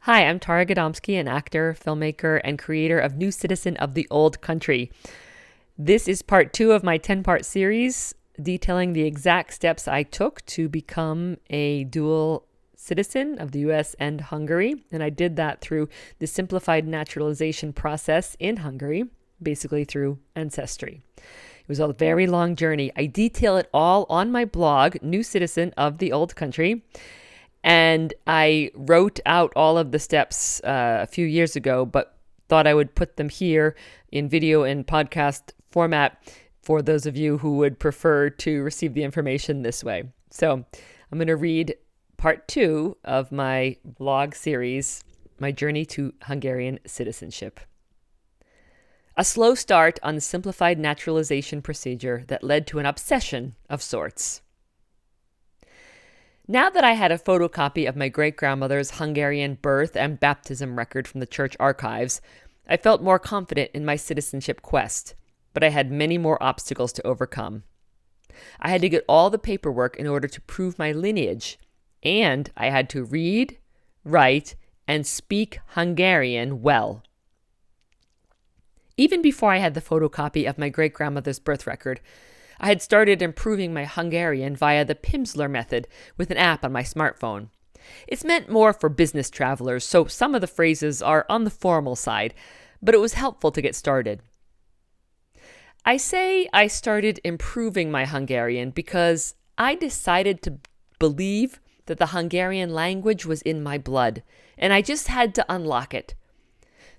Hi, I'm Tara Gadomski, an actor, filmmaker, and creator of New Citizen of the Old Country. This is part 2 of my 10-part series detailing the exact steps I took to become a dual citizen of the US and Hungary. And I did that through the simplified naturalization process in Hungary, basically through ancestry. It was a very long journey. I detail it all on my blog, New Citizen of the Old Country. And I wrote out all of the steps a few years ago, but thought I would put them here in video and podcast format for those of you who would prefer to receive the information this way. So I'm going to read part 2 of my blog series, My Journey to Hungarian Citizenship. A slow start on the simplified naturalization procedure that led to an obsession of sorts. Now that I had a photocopy of my great-grandmother's Hungarian birth and baptism record from the church archives, I felt more confident in my citizenship quest, but I had many more obstacles to overcome. I had to get all the paperwork in order to prove my lineage, and I had to read, write, and speak Hungarian well. Even before I had the photocopy of my great-grandmother's birth record, I had started improving my Hungarian via the Pimsleur method with an app on my smartphone. It's meant more for business travelers, so some of the phrases are on the formal side, but it was helpful to get started. I say I started improving my Hungarian because I decided to believe that the Hungarian language was in my blood, and I just had to unlock it.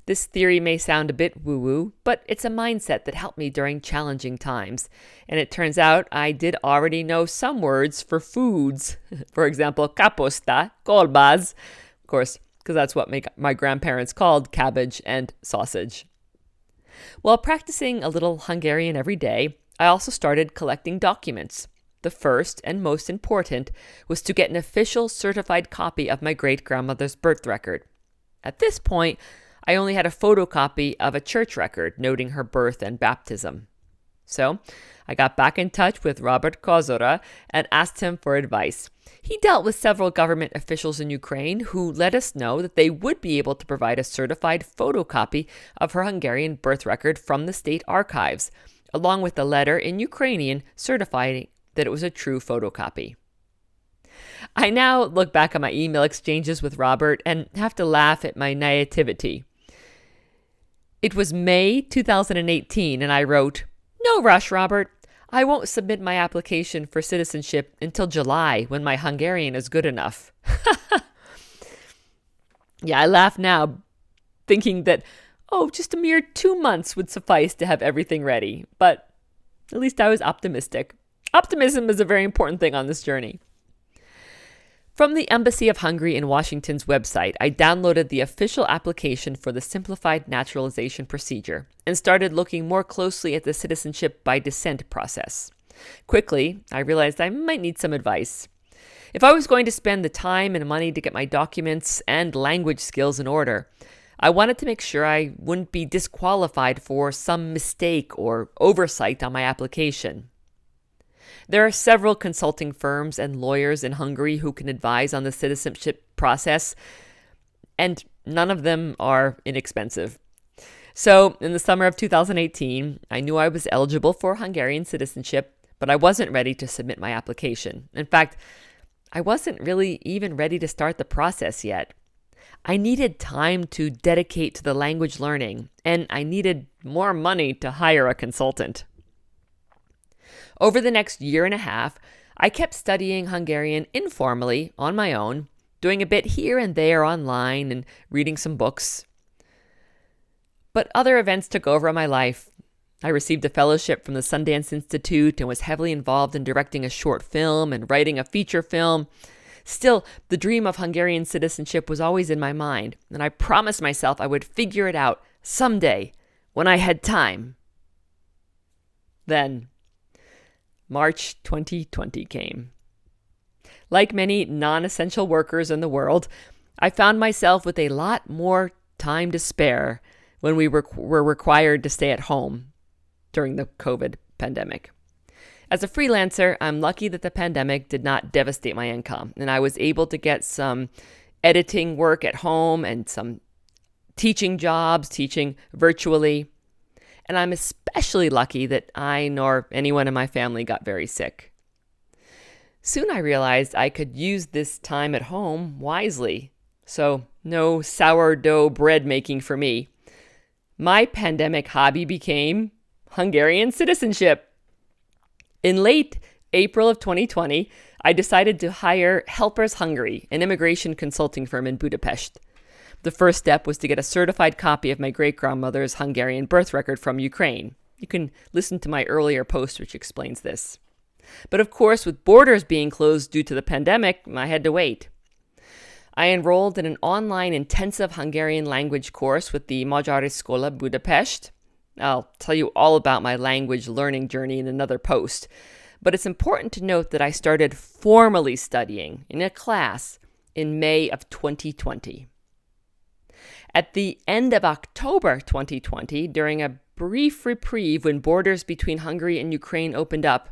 This theory may sound a bit woo-woo, but it's a mindset that helped me during challenging times. And it turns out I did already know some words for foods. For example, kaposta, kolbász, of course, because that's what my grandparents called cabbage and sausage. While practicing a little Hungarian every day, I also started collecting documents. The first and most important was to get an official certified copy of my great-grandmother's birth record. At this point, I only had a photocopy of a church record noting her birth and baptism. So I got back in touch with Robert Kozora and asked him for advice. He dealt with several government officials in Ukraine who let us know that they would be able to provide a certified photocopy of her Hungarian birth record from the state archives, along with a letter in Ukrainian certifying that it was a true photocopy. I now look back at my email exchanges with Robert and have to laugh at my naivety. It was May 2018, and I wrote, "No rush, Robert. I won't submit my application for citizenship until July when my Hungarian is good enough." Yeah, I laugh now, thinking that, just a mere 2 months would suffice to have everything ready. But at least I was optimistic. Optimism is a very important thing on this journey. From the Embassy of Hungary in Washington's website, I downloaded the official application for the simplified naturalization procedure and started looking more closely at the citizenship by descent process. Quickly, I realized I might need some advice. If I was going to spend the time and money to get my documents and language skills in order, I wanted to make sure I wouldn't be disqualified for some mistake or oversight on my application. There are several consulting firms and lawyers in Hungary who can advise on the citizenship process, and none of them are inexpensive. So, in the summer of 2018, I knew I was eligible for Hungarian citizenship, but I wasn't ready to submit my application. In fact, I wasn't really even ready to start the process yet. I needed time to dedicate to the language learning, and I needed more money to hire a consultant. Over the next year and a half, I kept studying Hungarian informally on my own, doing a bit here and there online and reading some books. But other events took over in my life. I received a fellowship from the Sundance Institute and was heavily involved in directing a short film and writing a feature film. Still, the dream of Hungarian citizenship was always in my mind, and I promised myself I would figure it out someday when I had time. Then, March 2020 came. Like many non-essential workers in the world, I found myself with a lot more time to spare when we were required to stay at home during the COVID pandemic. As a freelancer, I'm lucky that the pandemic did not devastate my income, and I was able to get some editing work at home and some teaching jobs, teaching virtually. And I'm especially lucky that I nor anyone in my family got very sick. Soon I realized I could use this time at home wisely. So no sourdough bread making for me. My pandemic hobby became Hungarian citizenship. In late April of 2020, I decided to hire Helpers Hungary, an immigration consulting firm in Budapest. The first step was to get a certified copy of my great-grandmother's Hungarian birth record from Ukraine. You can listen to my earlier post which explains this. But of course, with borders being closed due to the pandemic, I had to wait. I enrolled in an online intensive Hungarian language course with the Magyar Iskola Budapest. I'll tell you all about my language learning journey in another post. But it's important to note that I started formally studying in a class in May of 2020. At the end of October 2020, during a brief reprieve when borders between Hungary and Ukraine opened up,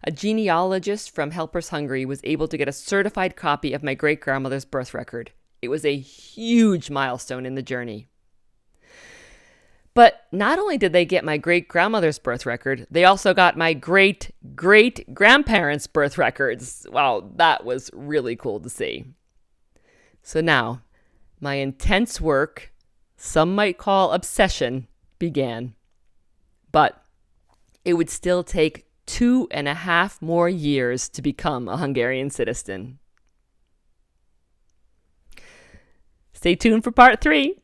a genealogist from Helpers Hungary was able to get a certified copy of my great-grandmother's birth record. It was a huge milestone in the journey. But not only did they get my great-grandmother's birth record, they also got my great-great-grandparents' birth records. Wow, that was really cool to see. So now, my intense work, some might call obsession, began. But it would still take 2.5 more years to become a Hungarian citizen. Stay tuned for part 3.